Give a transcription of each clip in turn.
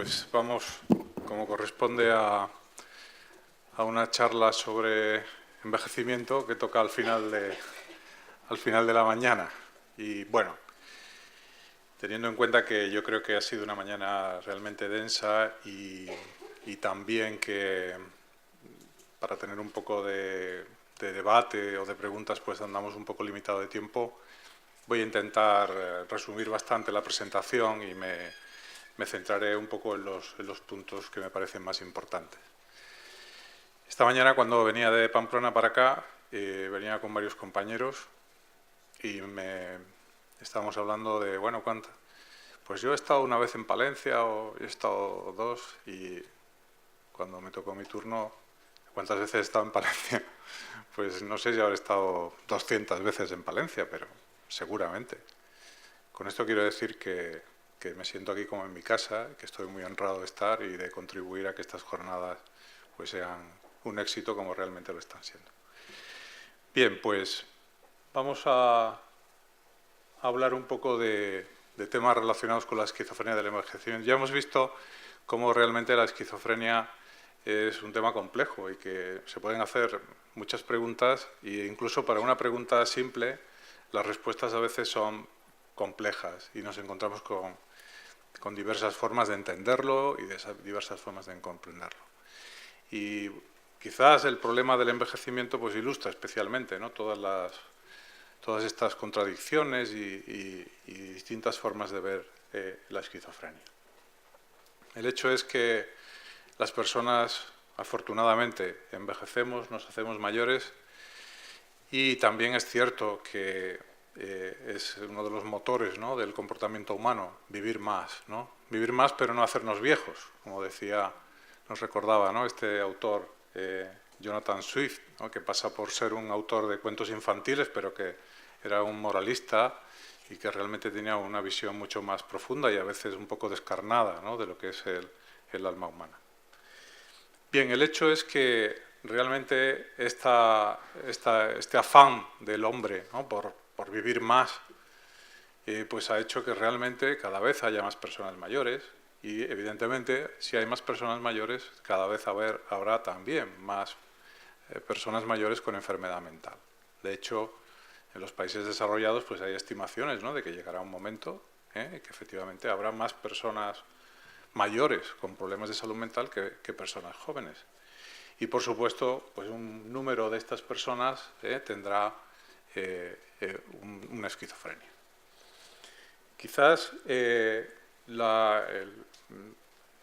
pues vamos, como corresponde a una charla sobre envejecimiento que toca al final de la mañana. Y bueno, teniendo en cuenta que yo creo que ha sido una mañana realmente densa y también que para tener un poco de debate o de preguntas pues andamos un poco limitado de tiempo, voy a intentar resumir bastante la presentación y me centraré un poco en los puntos que me parecen más importantes. Esta mañana, cuando venía de Pamplona para acá, venía con varios compañeros y estábamos hablando de, bueno, ¿cuántas? Pues yo he estado una vez en Palencia o he estado dos, y cuando me tocó mi turno, ¿cuántas veces he estado en Palencia? Pues no sé si habré estado 200 veces en Palencia, pero seguramente. Con esto quiero decir que me siento aquí como en mi casa, que estoy muy honrado de estar y de contribuir a que estas jornadas pues sean un éxito como realmente lo están siendo. Bien, pues vamos a hablar un poco de temas relacionados con la esquizofrenia del envejecimiento. Ya hemos visto cómo realmente la esquizofrenia es un tema complejo y que se pueden hacer muchas preguntas, e incluso para una pregunta simple las respuestas a veces son complejas y nos encontramos con diversas formas de entenderlo y de diversas formas de comprenderlo. Y quizás el problema del envejecimiento pues ilustra especialmente, ¿no?, todas estas contradicciones y distintas formas de ver la esquizofrenia. El hecho es que las personas, afortunadamente, envejecemos, nos hacemos mayores, y también es cierto que es uno de los motores, ¿no?, del comportamiento humano, vivir más, ¿no? Vivir más pero no hacernos viejos, como decía, nos recordaba, ¿no?, este autor Jonathan Swift, ¿no?, que pasa por ser un autor de cuentos infantiles, pero que era un moralista y que realmente tenía una visión mucho más profunda y a veces un poco descarnada, ¿no?, de lo que es el alma humana. Bien, el hecho es que realmente este afán del hombre, ¿no?, por vivir más, pues ha hecho que realmente cada vez haya más personas mayores, y evidentemente si hay más personas mayores cada vez habrá también más personas mayores con enfermedad mental. De hecho, en los países desarrollados pues hay estimaciones, ¿no?, de que llegará un momento que efectivamente habrá más personas mayores con problemas de salud mental que personas jóvenes. Y por supuesto, pues un número de estas personas tendrá una esquizofrenia. Quizás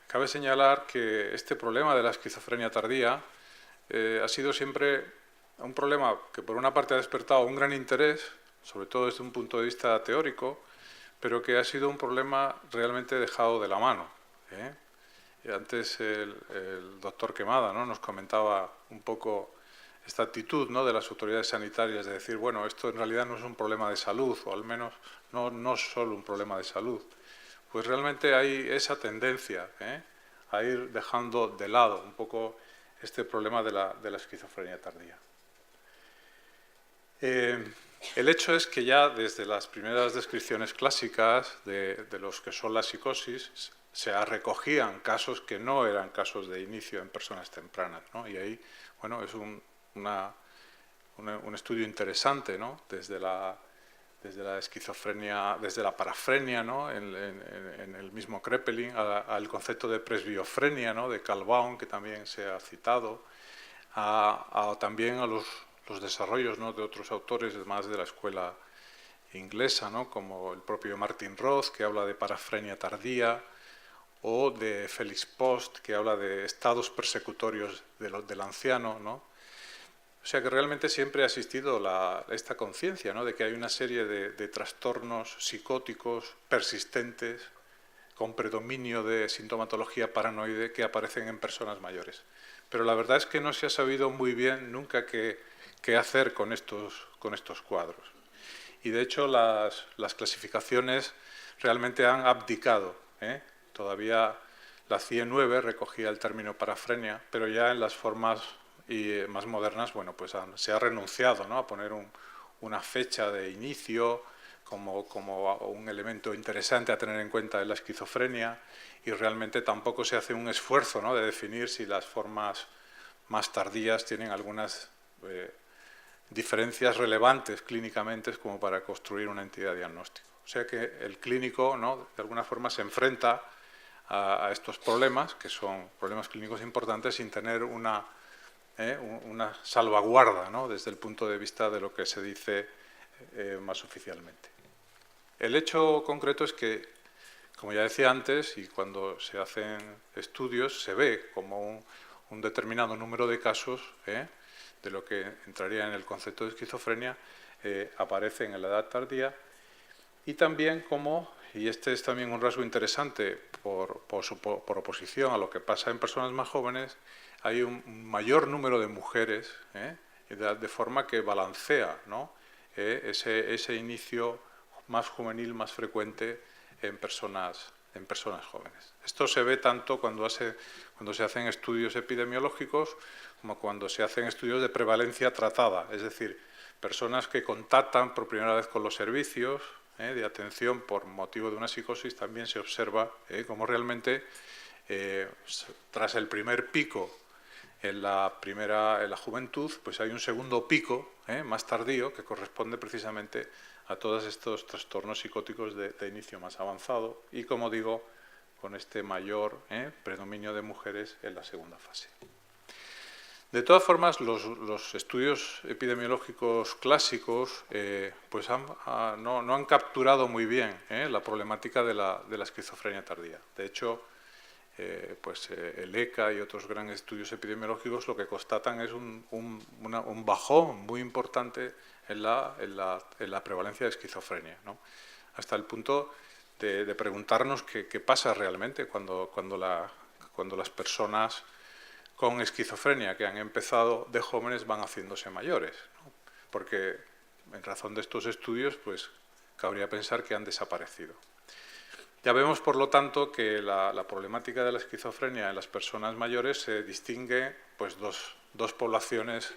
cabe señalar que este problema de la esquizofrenia tardía ha sido siempre un problema que por una parte ha despertado un gran interés, sobre todo desde un punto de vista teórico, pero que ha sido un problema realmente dejado de la mano. Antes el doctor Quemada, ¿no?, nos comentaba un poco esta actitud, ¿no?, de las autoridades sanitarias de decir, bueno, esto en realidad no es un problema de salud, o al menos no es solo un problema de salud. Pues realmente hay esa tendencia a ir dejando de lado un poco este problema de la esquizofrenia tardía. El hecho es que ya desde las primeras descripciones clásicas de los que son las psicosis, se recogían casos que no eran casos de inicio en personas tempranas, ¿no? Y ahí, bueno, es un estudio interesante, ¿no?, desde la esquizofrenia, desde la parafrenia, ¿no?, en el mismo Kraepelin, al concepto de presbiofrenia, ¿no?, de Carl Baum, que también se ha citado, también a los desarrollos, ¿no?, de otros autores más de la escuela inglesa, ¿no?, como el propio Martin Roth, que habla de parafrenia tardía, o de Felix Post, que habla de estados persecutorios del anciano, ¿no? O sea que realmente siempre ha existido esta conciencia, ¿no?, de que hay una serie de trastornos psicóticos persistentes con predominio de sintomatología paranoide que aparecen en personas mayores. Pero la verdad es que no se ha sabido muy bien nunca qué hacer con estos cuadros. Y de hecho las clasificaciones realmente han abdicado. Todavía la CIE 9 recogía el término parafrenia, pero ya en las formas más modernas, bueno, pues se ha renunciado, ¿no?, a poner una fecha de inicio como un elemento interesante a tener en cuenta en la esquizofrenia, y realmente tampoco se hace un esfuerzo, ¿no?, de definir si las formas más tardías tienen algunas diferencias relevantes clínicamente como para construir una entidad diagnóstica. O sea que el clínico, ¿no?, de alguna forma se enfrenta a estos problemas, que son problemas clínicos importantes, sin tener una salvaguarda, ¿no?, desde el punto de vista de lo que se dice más oficialmente. El hecho concreto es que, como ya decía antes, y cuando se hacen estudios, se ve como un determinado número de casos de lo que entraría en el concepto de esquizofrenia aparecen en la edad tardía, y también como, y este es también un rasgo interesante por oposición a lo que pasa en personas más jóvenes, hay un mayor número de mujeres, de forma que balancea, ¿no?, ese inicio más juvenil, más frecuente en personas jóvenes. Esto se ve tanto cuando se hacen estudios epidemiológicos como cuando se hacen estudios de prevalencia tratada, es decir, personas que contactan por primera vez con los servicios de atención por motivo de una psicosis. También se observa cómo realmente tras el primer pico en la juventud, pues hay un segundo pico más tardío que corresponde precisamente a todos estos trastornos psicóticos de inicio más avanzado y, como digo, con este mayor predominio de mujeres en la segunda fase. De todas formas, los estudios epidemiológicos clásicos pues no han capturado muy bien la problemática de la esquizofrenia tardía. De hecho, el ECA y otros grandes estudios epidemiológicos lo que constatan es un bajón muy importante en la prevalencia de esquizofrenia, ¿no?, hasta el punto de preguntarnos qué pasa realmente cuando las personas con esquizofrenia que han empezado de jóvenes van haciéndose mayores, ¿no?, porque en razón de estos estudios pues cabría pensar que han desaparecido. Ya vemos, por lo tanto, que la problemática de la esquizofrenia en las personas mayores se distingue pues dos poblaciones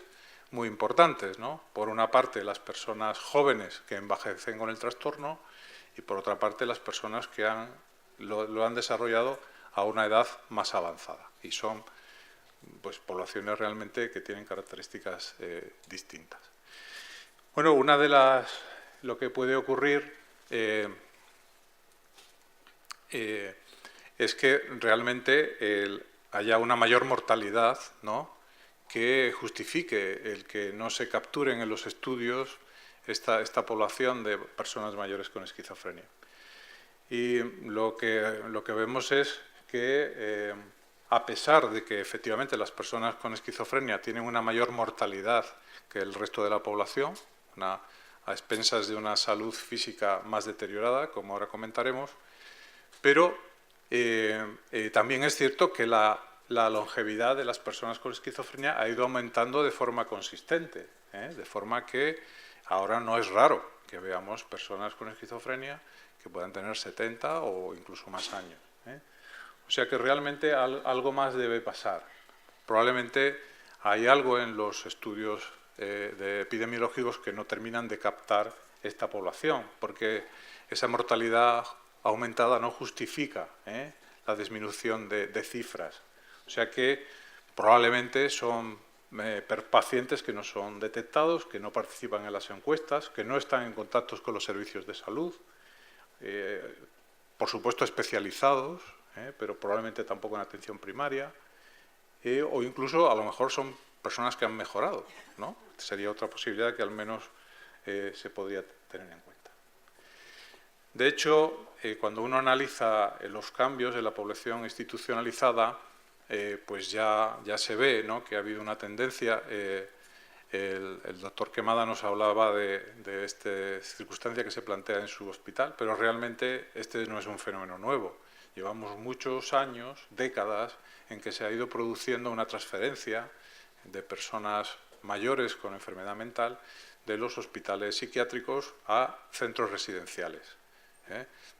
muy importantes, ¿no? Por una parte, las personas jóvenes que envejecen con el trastorno, y por otra parte, las personas que lo han desarrollado a una edad más avanzada. Y son pues poblaciones realmente que tienen características distintas. Bueno, lo que puede ocurrir es que realmente haya una mayor mortalidad, ¿no?, que justifique el que no se capturen en los estudios esta población de personas mayores con esquizofrenia. Y lo que vemos es que a pesar de que efectivamente las personas con esquizofrenia tienen una mayor mortalidad que el resto de la población, a expensas de una salud física más deteriorada, como ahora comentaremos, pero también es cierto que la longevidad de las personas con esquizofrenia ha ido aumentando de forma consistente, de forma que ahora no es raro que veamos personas con esquizofrenia que puedan tener 70 o incluso más años. O sea que realmente algo más debe pasar. Probablemente hay algo en los estudios epidemiológicos que no terminan de captar esta población, porque esa mortalidad aumentada no justifica la disminución de cifras. O sea que probablemente son pacientes que no son detectados, que no participan en las encuestas, que no están en contacto con los servicios de salud, por supuesto especializados, pero probablemente tampoco en atención primaria, o incluso a lo mejor son personas que han mejorado, ¿no? Sería otra posibilidad que al menos se podría tener en cuenta. De hecho, cuando uno analiza los cambios de la población institucionalizada, pues ya se ve, ¿no?, que ha habido una tendencia. El doctor Quemada nos hablaba de esta circunstancia que se plantea en su hospital, pero realmente este no es un fenómeno nuevo. Llevamos muchos años, décadas, en que se ha ido produciendo una transferencia de personas mayores con enfermedad mental de los hospitales psiquiátricos a centros residenciales,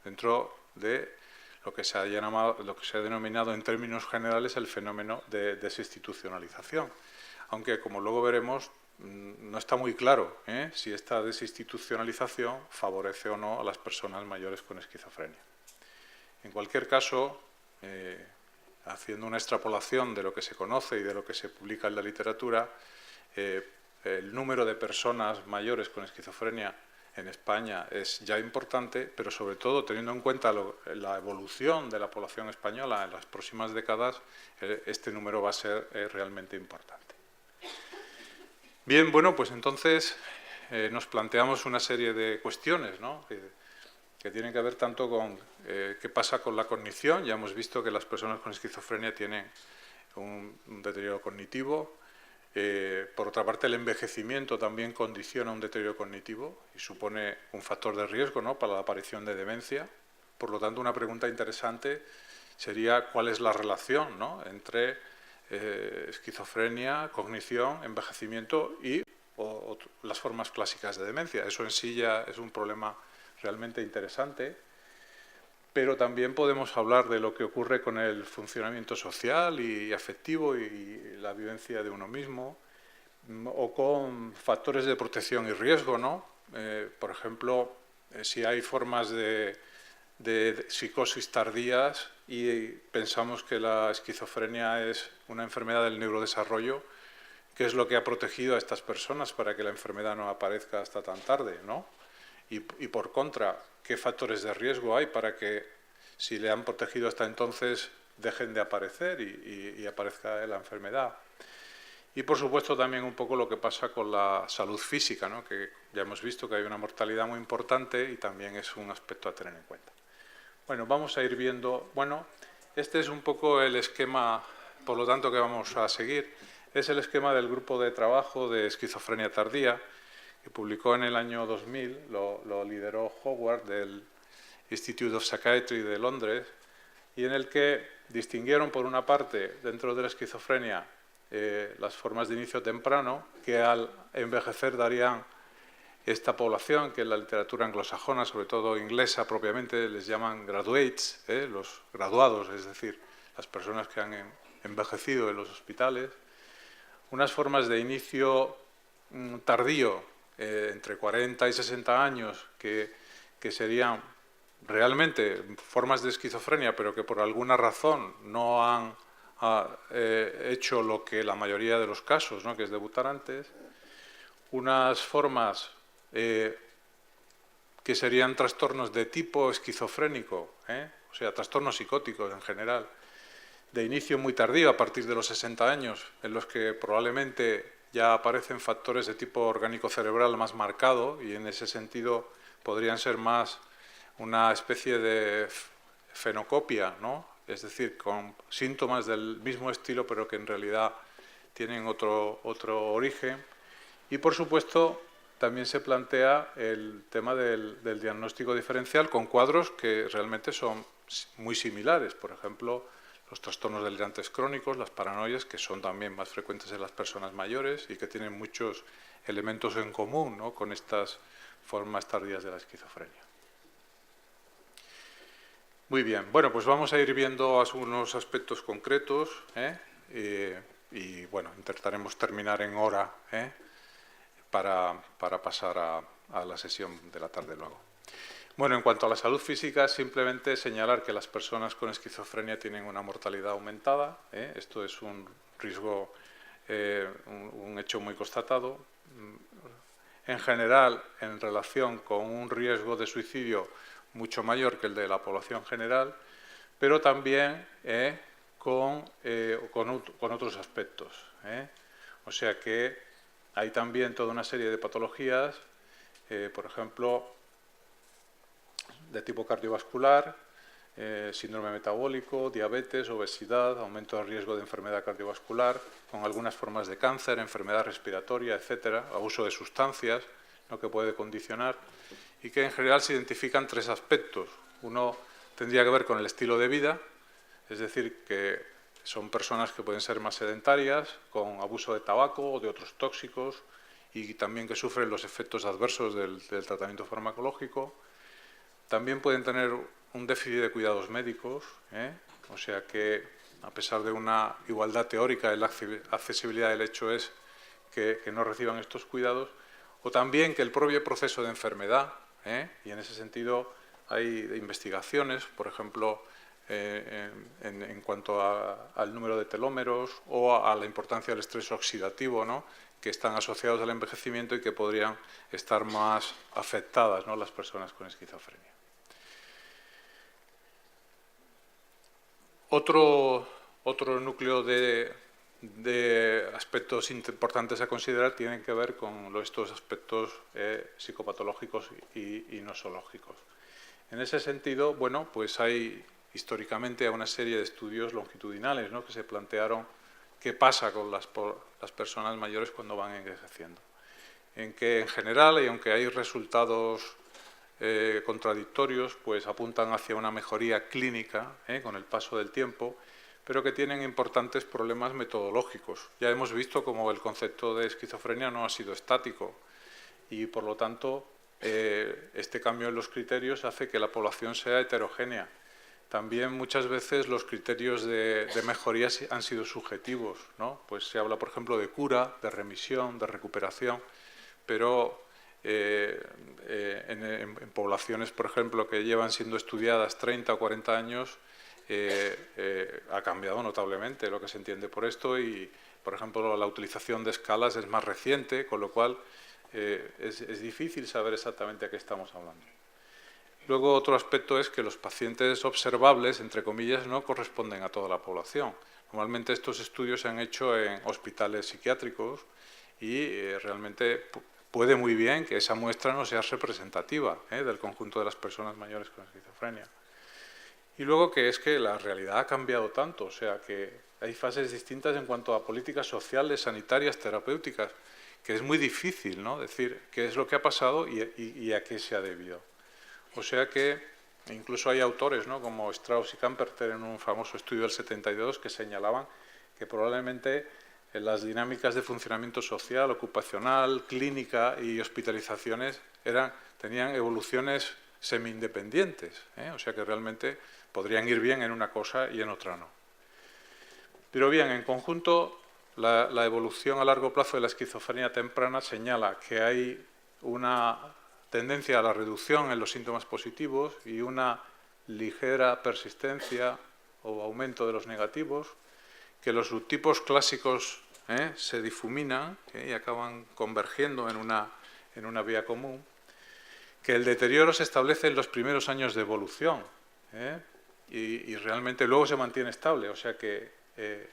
dentro de lo que se ha denominado en términos generales el fenómeno de desinstitucionalización. Aunque, como luego veremos, no está muy claro si esta desinstitucionalización favorece o no a las personas mayores con esquizofrenia. En cualquier caso, haciendo una extrapolación de lo que se conoce y de lo que se publica en la literatura, el número de personas mayores con esquizofrenia en España es ya importante, pero sobre todo teniendo en cuenta la evolución de la población española en las próximas décadas, este número va a ser realmente importante. Bien, bueno, pues entonces nos planteamos una serie de cuestiones, ¿no?, que tienen que ver tanto con qué pasa con la cognición. Ya hemos visto que las personas con esquizofrenia tienen un deterioro cognitivo. Por otra parte, el envejecimiento también condiciona un deterioro cognitivo y supone un factor de riesgo, ¿no?, para la aparición de demencia. Por lo tanto, una pregunta interesante sería cuál es la relación, ¿no?, entre esquizofrenia, cognición, envejecimiento y las formas clásicas de demencia. Eso en sí ya es un problema realmente interesante, pero también podemos hablar de lo que ocurre con el funcionamiento social y afectivo y la vivencia de uno mismo, o con factores de protección y riesgo, ¿no? Por ejemplo, si hay formas de psicosis tardías y pensamos que la esquizofrenia es una enfermedad del neurodesarrollo, ¿qué es lo que ha protegido a estas personas para que la enfermedad no aparezca hasta tan tarde, ¿no? Y por contra, ¿qué factores de riesgo hay para que, si le han protegido hasta entonces, dejen de aparecer y aparezca la enfermedad? Y, por supuesto, también un poco lo que pasa con la salud física, ¿no?, que ya hemos visto que hay una mortalidad muy importante y también es un aspecto a tener en cuenta. Bueno, vamos a ir viendo. Bueno, este es un poco el esquema, por lo tanto, que vamos a seguir. Es el esquema del grupo de trabajo de esquizofrenia tardía, que publicó en el año 2000, lo lideró Howard del Institute of Psychiatry de Londres, y en el que distinguieron, por una parte, dentro de la esquizofrenia, las formas de inicio temprano, que al envejecer darían esta población, que en la literatura anglosajona, sobre todo inglesa propiamente, les llaman graduates, los graduados, es decir, las personas que han envejecido en los hospitales. Unas formas de inicio tardío, entre 40 y 60 años, que serían realmente formas de esquizofrenia, pero que por alguna razón no han hecho lo que la mayoría de los casos, ¿no?, que es debutar antes. Unas formas que serían trastornos de tipo esquizofrénico, o sea, trastornos psicóticos en general, de inicio muy tardío, a partir de los 60 años, en los que probablemente ya aparecen factores de tipo orgánico cerebral más marcado, y en ese sentido podrían ser más una especie de fenocopia, ¿no?, es decir, con síntomas del mismo estilo, pero que en realidad tienen otro origen. Y, por supuesto, también se plantea el tema del diagnóstico diferencial con cuadros que realmente son muy similares. Por ejemplo, los trastornos delirantes crónicos, las paranoias, que son también más frecuentes en las personas mayores y que tienen muchos elementos en común, ¿no?, con estas formas tardías de la esquizofrenia. Muy bien, bueno, pues vamos a ir viendo algunos aspectos concretos y, bueno, intentaremos terminar en hora para pasar a la sesión de la tarde luego. Bueno, en cuanto a la salud física, simplemente señalar que las personas con esquizofrenia tienen una mortalidad aumentada. Esto es un riesgo, un hecho muy constatado. En general, en relación con un riesgo de suicidio mucho mayor que el de la población general, pero también con otros aspectos. O sea que hay también toda una serie de patologías, por ejemplo, de tipo cardiovascular, síndrome metabólico, diabetes, obesidad, aumento del riesgo de enfermedad cardiovascular, con algunas formas de cáncer, enfermedad respiratoria, etcétera, abuso de sustancias, ¿no?, que puede condicionar, y que en general se identifican tres aspectos. Uno tendría que ver con el estilo de vida, es decir, que son personas que pueden ser más sedentarias, con abuso de tabaco o de otros tóxicos, y también que sufren los efectos adversos del tratamiento farmacológico. También pueden tener un déficit de cuidados médicos, o sea que, a pesar de una igualdad teórica, la accesibilidad del hecho es que no reciban estos cuidados, o también que el propio proceso de enfermedad, y en ese sentido hay investigaciones, por ejemplo, en cuanto al número de telómeros o a la importancia del estrés oxidativo, ¿no?, que están asociados al envejecimiento y que podrían estar más afectadas, ¿no?, las personas con esquizofrenia. Otro núcleo de aspectos importantes a considerar tienen que ver con estos aspectos psicopatológicos y nosológicos. En ese sentido, bueno, pues hay históricamente una serie de estudios longitudinales, ¿no?, que se plantearon qué pasa con las personas mayores cuando van envejeciendo. En que, en general, y aunque hay resultados contradictorios, pues apuntan hacia una mejoría clínica con el paso del tiempo, pero que tienen importantes problemas metodológicos. Ya hemos visto cómo el concepto de esquizofrenia no ha sido estático y, por lo tanto, este cambio en los criterios hace que la población sea heterogénea. También muchas veces los criterios de mejoría han sido subjetivos, ¿no? Pues se habla, por ejemplo, de cura, de remisión, de recuperación, pero en poblaciones, por ejemplo, que llevan siendo estudiadas 30 o 40 años, ha cambiado notablemente lo que se entiende por esto y, por ejemplo, la utilización de escalas es más reciente, con lo cual es difícil saber exactamente a qué estamos hablando. Luego, otro aspecto es que los pacientes observables, entre comillas, no corresponden a toda la población. Normalmente estos estudios se han hecho en hospitales psiquiátricos y realmente puede muy bien que esa muestra no sea representativa del conjunto de las personas mayores con esquizofrenia. Y luego que es que la realidad ha cambiado tanto, o sea que hay fases distintas en cuanto a políticas sociales, sanitarias, terapéuticas, que es muy difícil, ¿no?, decir qué es lo que ha pasado y a qué se ha debido. O sea que incluso hay autores, ¿no?, como Strauss y Camperter en un famoso estudio del 72 que señalaban que probablemente las dinámicas de funcionamiento social, ocupacional, clínica y hospitalizaciones tenían evoluciones semi-independientes, o sea que realmente podrían ir bien en una cosa y en otra no. Pero bien, en conjunto, la evolución a largo plazo de la esquizofrenia temprana señala que hay una tendencia a la reducción en los síntomas positivos y una ligera persistencia o aumento de los negativos, que los subtipos clásicos se difuminan y acaban convergiendo en una vía común, que el deterioro se establece en los primeros años de evolución y realmente luego se mantiene estable, o sea que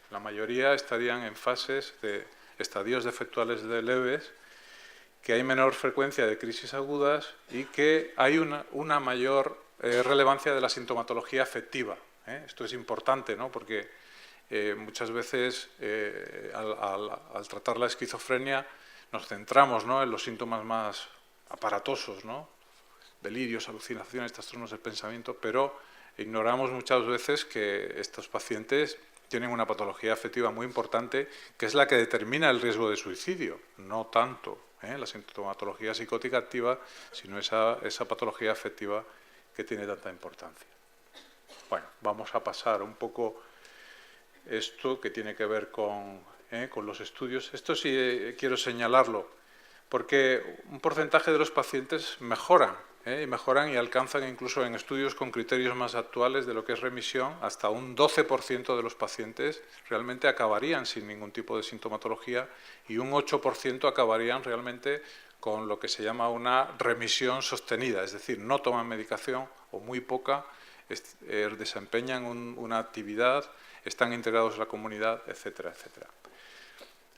la mayoría estarían en fases de estadios defectuales de leves, que hay menor frecuencia de crisis agudas y que hay una mayor relevancia de la sintomatología afectiva. Esto es importante, ¿no?, porque muchas veces al tratar la esquizofrenia nos centramos, ¿no?, en los síntomas más aparatosos, ¿no?, delirios, alucinaciones, trastornos del pensamiento, pero ignoramos muchas veces que estos pacientes tienen una patología afectiva muy importante, que es la que determina el riesgo de suicidio, no tanto la sintomatología psicótica activa, sino esa patología afectiva que tiene tanta importancia. Bueno, vamos a pasar un poco esto que tiene que ver con los estudios. Esto sí quiero señalarlo, porque un porcentaje de los pacientes mejoran y alcanzan incluso en estudios con criterios más actuales de lo que es remisión, hasta un 12% de los pacientes realmente acabarían sin ningún tipo de sintomatología y un 8% acabarían realmente con lo que se llama una remisión sostenida, es decir, no toman medicación o muy poca, desempeñan una actividad, están integrados en la comunidad, etcétera, etcétera.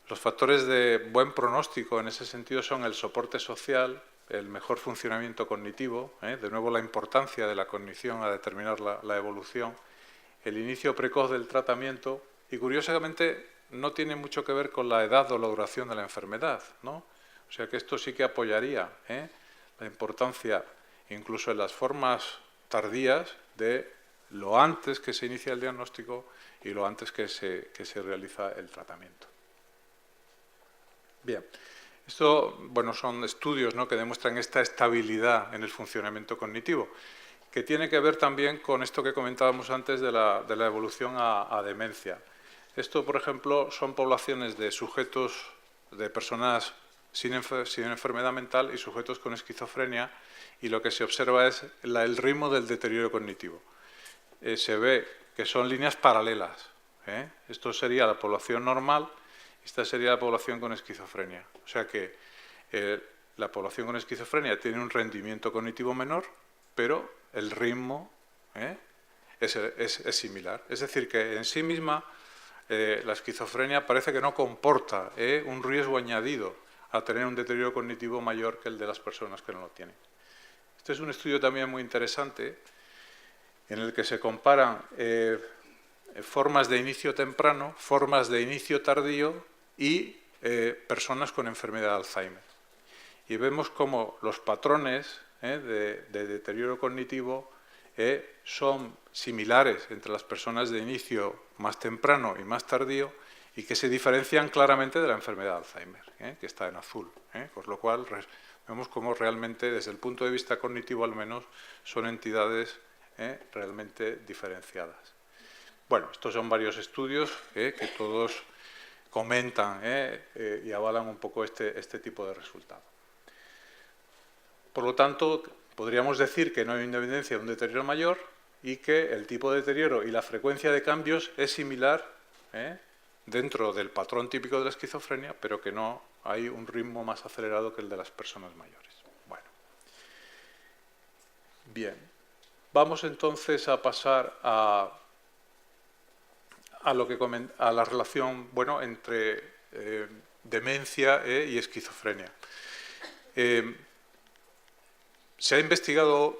Los factores de buen pronóstico en ese sentido son el soporte social, el mejor funcionamiento cognitivo, de nuevo la importancia de la cognición a determinar la evolución, el inicio precoz del tratamiento y, curiosamente, no tiene mucho que ver con la edad o la duración de la enfermedad, ¿no? O sea que esto sí que apoyaría la importancia, incluso en las formas tardías, de lo antes que se inicia el diagnóstico y lo antes que se realiza el tratamiento. Bien, esto son estudios, ¿no?, que demuestran esta estabilidad en el funcionamiento cognitivo, que tiene que ver también con esto que comentábamos antes de la evolución a demencia. Esto, por ejemplo, son poblaciones de sujetos de personas sin enfermedad mental y sujetos con esquizofrenia, y lo que se observa es el ritmo del deterioro cognitivo. Se ve que son líneas paralelas. Esto sería la población normal, esta sería la población con esquizofrenia. O sea que la población con esquizofrenia tiene un rendimiento cognitivo menor, pero el ritmo es similar. Es decir, que en sí misma la esquizofrenia parece que no comporta un riesgo añadido a tener un deterioro cognitivo mayor que el de las personas que no lo tienen. Este es un estudio también muy interesante en el que se comparan formas de inicio temprano, formas de inicio tardío y personas con enfermedad de Alzheimer. Y vemos cómo los patrones de deterioro cognitivo son similares entre las personas de inicio más temprano y más tardío, y que se diferencian claramente de la enfermedad de Alzheimer, que está en azul. Con lo cual vemos cómo realmente, desde el punto de vista cognitivo al menos, son entidades realmente diferenciadas. Bueno, estos son varios estudios que todos comentan y avalan un poco este tipo de resultado. Por lo tanto, podríamos decir que no hay una evidencia de un deterioro mayor y que el tipo de deterioro y la frecuencia de cambios es similar dentro del patrón típico de la esquizofrenia, pero que no hay un ritmo más acelerado que el de las personas mayores. Bueno. Bien. Vamos entonces a pasar a la relación entre demencia y esquizofrenia. Se ha investigado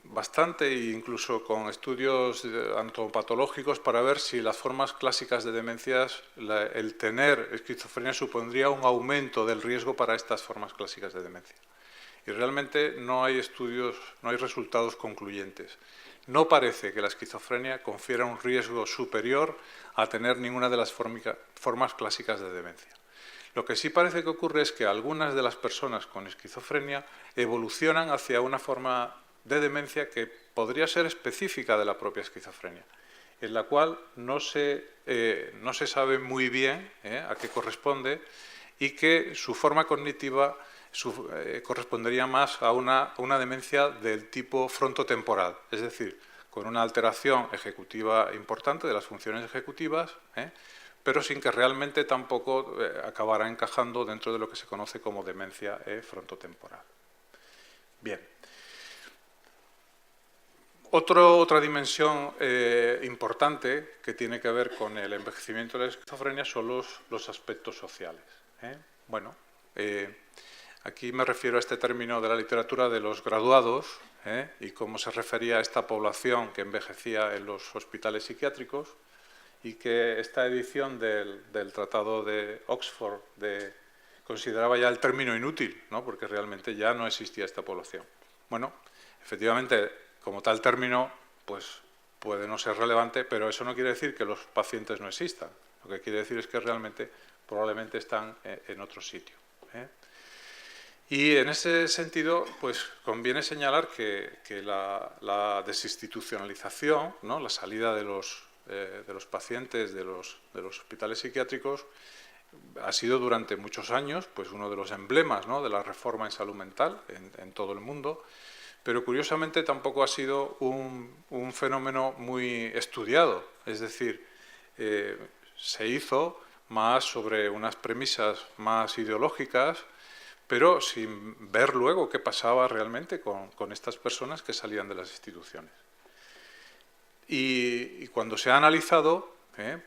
bastante, e incluso con estudios anatomopatológicos, para ver si las formas clásicas de demencias, el tener esquizofrenia supondría un aumento del riesgo para estas formas clásicas de demencia. Y realmente no hay estudios, no hay resultados concluyentes. No parece que la esquizofrenia confiera un riesgo superior a tener ninguna de las formas clásicas de demencia. Lo que sí parece que ocurre es que algunas de las personas con esquizofrenia evolucionan hacia una forma de demencia que podría ser específica de la propia esquizofrenia, en la cual no se sabe muy bien a qué corresponde, y que su forma cognitiva correspondería más a una demencia del tipo frontotemporal, es decir, con una alteración ejecutiva importante de las funciones ejecutivas, pero sin que realmente tampoco acabara encajando dentro de lo que se conoce como demencia frontotemporal. Bien. Otra dimensión importante que tiene que ver con el envejecimiento de la esquizofrenia son los aspectos sociales. Bueno, aquí me refiero a este término de la literatura de los graduados y cómo se refería a esta población que envejecía en los hospitales psiquiátricos, y que esta edición del Tratado de Oxford consideraba ya el término inútil, ¿no? Porque realmente ya no existía esta población. Bueno, efectivamente, como tal término, pues puede no ser relevante, pero eso no quiere decir que los pacientes no existan. Lo que quiere decir es que realmente probablemente están en otro sitio. Y en ese sentido, pues conviene señalar que la desinstitucionalización, ¿no? La salida de los pacientes de los hospitales psiquiátricos ha sido durante muchos años pues uno de los emblemas, ¿no? De la reforma en salud mental en todo el mundo, pero curiosamente tampoco ha sido un fenómeno muy estudiado. Es decir, se hizo más sobre unas premisas más ideológicas, pero sin ver luego qué pasaba realmente con estas personas que salían de las instituciones. Y cuando se ha analizado,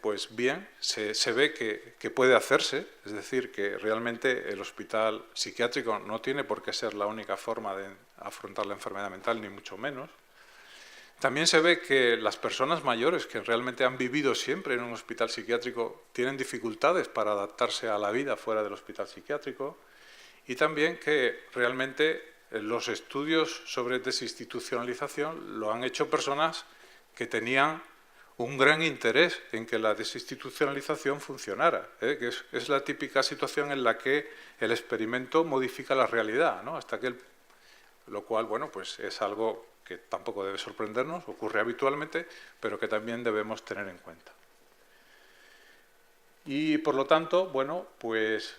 pues bien, se ve que puede hacerse, es decir, que realmente el hospital psiquiátrico no tiene por qué ser la única forma de afrontar la enfermedad mental, ni mucho menos. También se ve que las personas mayores que realmente han vivido siempre en un hospital psiquiátrico tienen dificultades para adaptarse a la vida fuera del hospital psiquiátrico, y también que realmente los estudios sobre desinstitucionalización lo han hecho personas que tenían un gran interés en que la desinstitucionalización funcionara, que es la típica situación en la que el experimento modifica la realidad, ¿no? Lo cual, bueno, pues es algo que tampoco debe sorprendernos, ocurre habitualmente, pero que también debemos tener en cuenta. Y por lo tanto, bueno, pues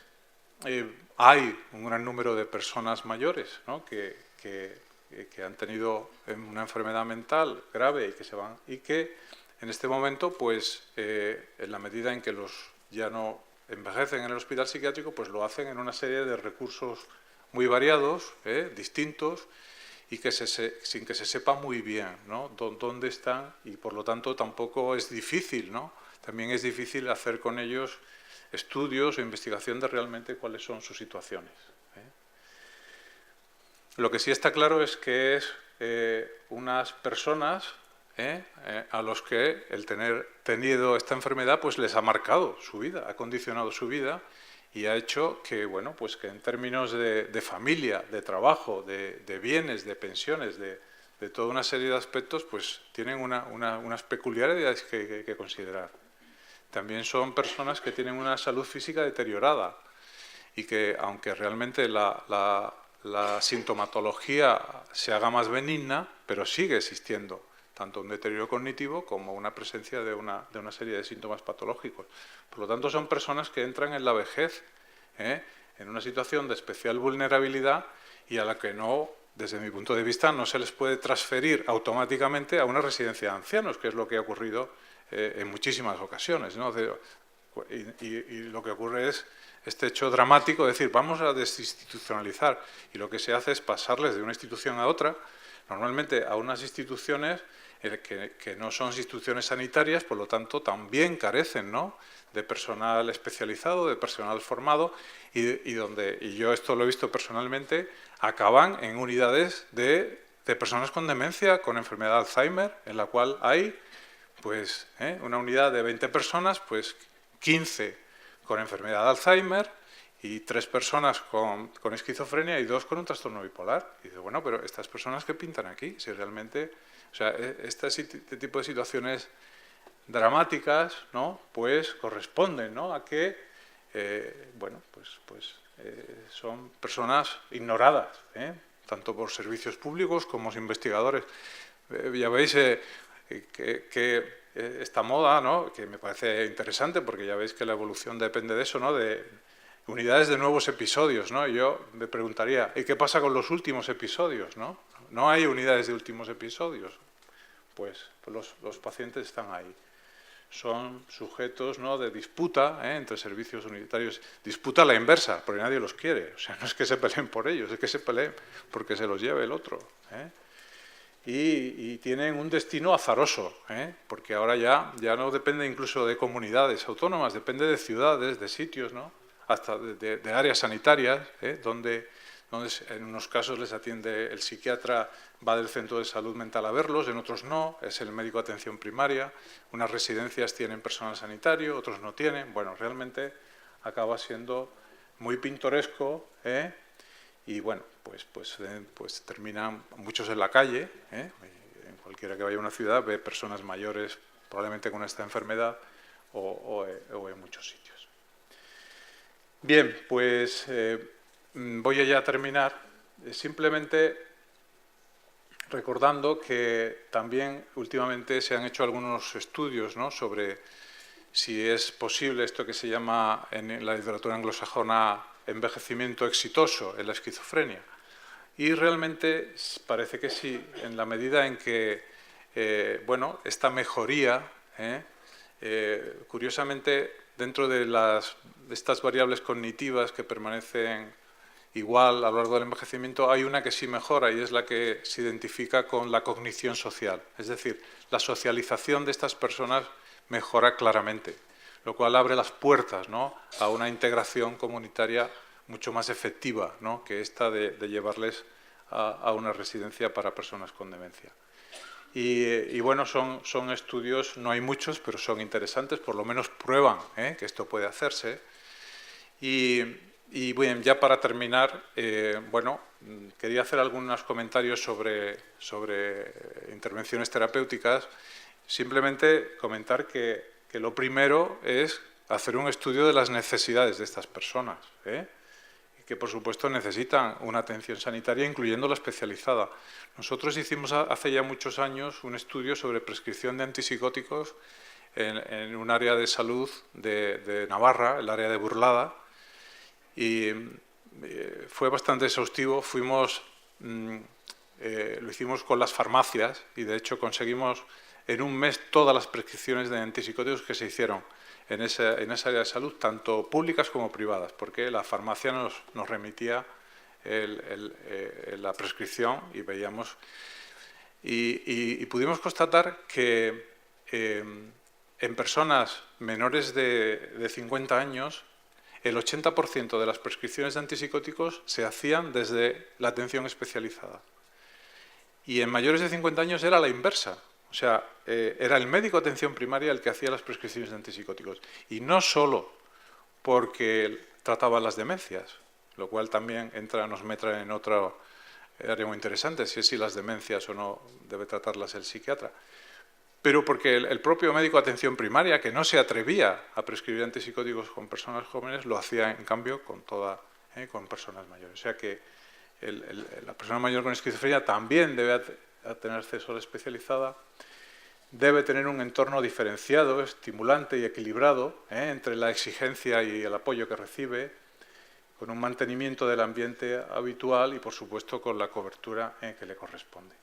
hay un gran número de personas mayores, ¿no? que han tenido una enfermedad mental grave y que en este momento, pues, en la medida en que los ya no envejecen en el hospital psiquiátrico, pues lo hacen en una serie de recursos muy variados, distintos, y que sin que se sepa muy bien, ¿no? dónde están, y por lo tanto tampoco es difícil, ¿no? También es difícil hacer con ellos estudios o investigación de realmente cuáles son sus situaciones. Lo que sí está claro es que es unas personas a los que el tener tenido esta enfermedad pues les ha marcado su vida, ha condicionado su vida y ha hecho que, bueno, pues que en términos de familia, de trabajo, de bienes, de pensiones, de toda una serie de aspectos, pues tienen unas peculiaridades que considerar. También son personas que tienen una salud física deteriorada y que, aunque realmente la sintomatología se haga más benigna, pero sigue existiendo tanto un deterioro cognitivo como una presencia de una serie de síntomas patológicos. Por lo tanto, son personas que entran en la vejez en una situación de especial vulnerabilidad y a la que no, desde mi punto de vista, no se les puede transferir automáticamente a una residencia de ancianos, que es lo que ha ocurrido en muchísimas ocasiones, ¿no? Y lo que ocurre es este hecho dramático, es decir, vamos a desinstitucionalizar, y lo que se hace es pasarles de una institución a otra, normalmente a unas instituciones que no son instituciones sanitarias, por lo tanto también carecen, ¿no?, de personal especializado, de personal formado, y yo esto lo he visto personalmente, acaban en unidades de personas con demencia, con enfermedad de Alzheimer, en la cual hay pues una unidad de 20 personas, pues 15 con enfermedad de Alzheimer y 3 personas con esquizofrenia y 2 con un trastorno bipolar. Y dice, bueno, pero estas personas, ¿qué pintan aquí? Si realmente, o sea, este tipo de situaciones dramáticas, ¿no?, pues corresponden, ¿no?, a que, bueno, pues son personas ignoradas, tanto por servicios públicos como los investigadores. Ya veis que esta moda, ¿no?, que me parece interesante porque ya veis que la evolución depende de eso, ¿no?, de unidades de nuevos episodios, ¿no? Y yo me preguntaría, ¿y qué pasa con los últimos episodios, no? No hay unidades de últimos episodios. Pues los pacientes están ahí. Son sujetos, ¿no?, de disputa entre servicios unitarios. Disputa a la inversa, porque nadie los quiere. O sea, no es que se peleen por ellos, es que se peleen porque se los lleve el otro. Y tienen un destino azaroso, porque ahora ya no depende incluso de comunidades autónomas, depende de ciudades, de sitios, ¿no?, hasta de áreas sanitarias, donde en unos casos les atiende el psiquiatra, va del centro de salud mental a verlos, en otros no, es el médico de atención primaria, unas residencias tienen personal sanitario, otros no tienen. Bueno, realmente acaba siendo muy pintoresco, y bueno, pues terminan muchos en la calle, en cualquiera que vaya a una ciudad ve personas mayores probablemente con esta enfermedad o en muchos sitios. Bien, pues voy a ya terminar simplemente recordando que también últimamente se han hecho algunos estudios, ¿no?, sobre si es posible esto que se llama en la literatura anglosajona envejecimiento exitoso en la esquizofrenia. Y realmente parece que sí, en la medida en que, bueno, esta mejoría, curiosamente, dentro de estas variables cognitivas que permanecen igual a lo largo del envejecimiento, hay una que sí mejora y es la que se identifica con la cognición social. Es decir, la socialización de estas personas mejora claramente, lo cual abre las puertas, ¿no?, a una integración comunitaria mucho más efectiva, ¿no?, que esta de llevarles a una residencia para personas con demencia. Y bueno, son estudios, no hay muchos, pero son interesantes, por lo menos prueban que esto puede hacerse. Y bueno, ya para terminar, bueno, quería hacer algunos comentarios sobre intervenciones terapéuticas. Simplemente comentar que lo primero es hacer un estudio de las necesidades de estas personas, que por supuesto necesitan una atención sanitaria, incluyendo la especializada. Nosotros hicimos hace ya muchos años un estudio sobre prescripción de antipsicóticos en un área de salud de Navarra, el área de Burlada, Y fue bastante exhaustivo. Lo hicimos con las farmacias y, de hecho, conseguimos en un mes todas las prescripciones de antipsicóticos que se hicieron en esa área de salud, tanto públicas como privadas, porque la farmacia nos remitía la prescripción y veíamos. Y pudimos constatar que en personas menores de 50 años, el 80% de las prescripciones de antipsicóticos se hacían desde la atención especializada. Y en mayores de 50 años era la inversa. O sea, era el médico de atención primaria el que hacía las prescripciones de antipsicóticos. Y no solo porque trataba las demencias, lo cual también nos mete en otro área muy interesante, si las demencias o no debe tratarlas el psiquiatra. Pero porque el propio médico de atención primaria, que no se atrevía a prescribir antipsicóticos con personas jóvenes, lo hacía en cambio con personas mayores. O sea que la persona mayor con esquizofrenia también debe tener acceso a la especializada, debe tener un entorno diferenciado, estimulante y equilibrado entre la exigencia y el apoyo que recibe, con un mantenimiento del ambiente habitual y, por supuesto, con la cobertura que le corresponde.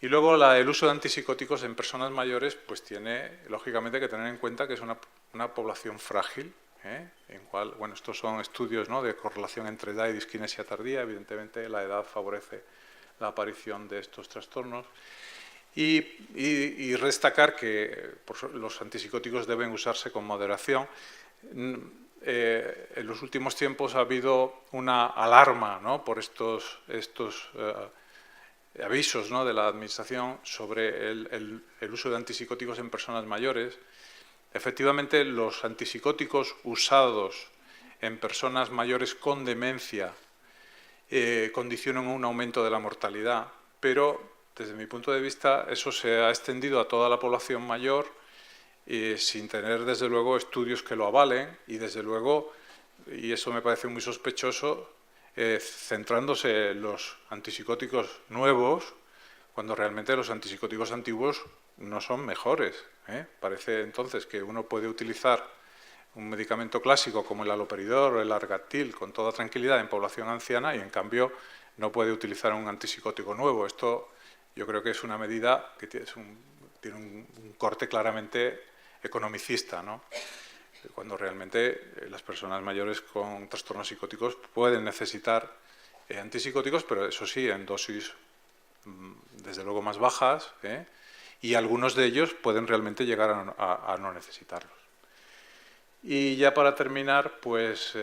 Y luego el uso de antipsicóticos en personas mayores pues tiene, lógicamente, que tener en cuenta que es una población frágil, en cual, bueno, estos son estudios, ¿no?, de correlación entre edad y disquinesia tardía. Evidentemente, la edad favorece la aparición de estos trastornos. Y destacar que los antipsicóticos deben usarse con moderación. En los últimos tiempos ha habido una alarma, ¿no?, por estos avisos, ¿no?, de la Administración sobre el uso de antipsicóticos en personas mayores. Efectivamente, los antipsicóticos usados en personas mayores con demencia condicionan un aumento de la mortalidad, pero desde mi punto de vista eso se ha extendido a toda la población mayor sin tener, desde luego, estudios que lo avalen y, desde luego, y eso me parece muy sospechoso, centrándose en los antipsicóticos nuevos, cuando realmente los antipsicóticos antiguos no son mejores. Parece entonces que uno puede utilizar un medicamento clásico como el haloperidol o el Largatil con toda tranquilidad en población anciana y, en cambio, no puede utilizar un antipsicótico nuevo. Esto yo creo que es una medida que tiene un corte claramente economicista, ¿no?, cuando realmente las personas mayores con trastornos psicóticos pueden necesitar antipsicóticos, pero eso sí, en dosis desde luego más bajas, y algunos de ellos pueden realmente llegar a no necesitarlos. Y ya para terminar, pues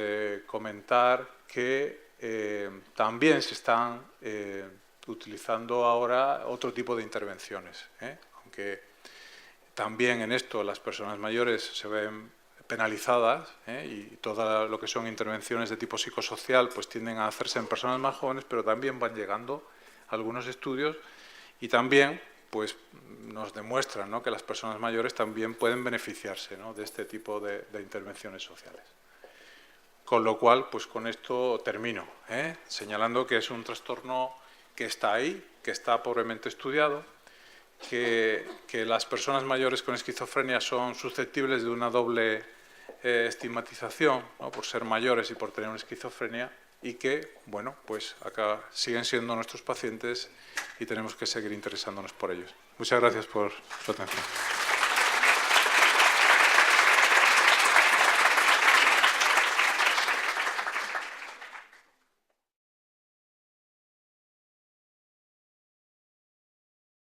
comentar que también se están utilizando ahora otro tipo de intervenciones, aunque también en esto las personas mayores se ven penalizadas y todo lo que son intervenciones de tipo psicosocial pues tienden a hacerse en personas más jóvenes, pero también van llegando algunos estudios y también pues nos demuestran, ¿no?, que las personas mayores también pueden beneficiarse, ¿no?, de este tipo de intervenciones sociales. Con lo cual, pues con esto termino, señalando que es un trastorno que está ahí, que está pobremente estudiado, que las personas mayores con esquizofrenia son susceptibles de una doble estigmatización, ¿no?, por ser mayores y por tener una esquizofrenia, y que, bueno, pues acá siguen siendo nuestros pacientes y tenemos que seguir interesándonos por ellos. Muchas gracias por su atención.